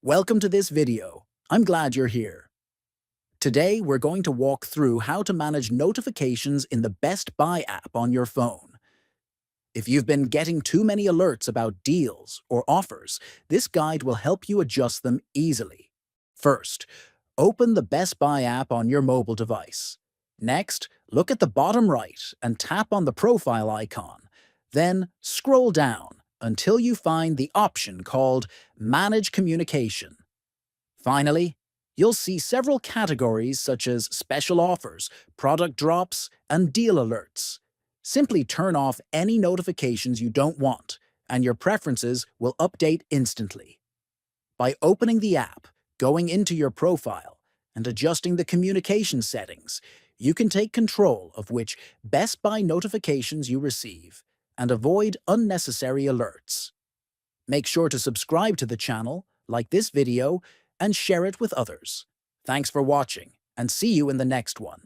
Welcome to this video. I'm glad you're here. Today, we're going to walk through how to manage notifications in the Best Buy app on your phone. If you've been getting too many alerts about deals or offers, this guide will help you adjust them easily. First, open the Best Buy app on your mobile device. Next, look at the bottom right and tap on the profile icon. Then, scroll down until you find the option called Manage Communication. Finally, you'll see several categories such as special offers, product drops, and deal alerts. Simply turn off any notifications you don't want, and your preferences will update instantly. By opening the app, going into your profile, and adjusting the communication settings, you can take control of which Best Buy notifications you receive and avoid unnecessary alerts. Make sure to subscribe to the channel, like this video, and share it with others. Thanks for watching, and see you in the next one.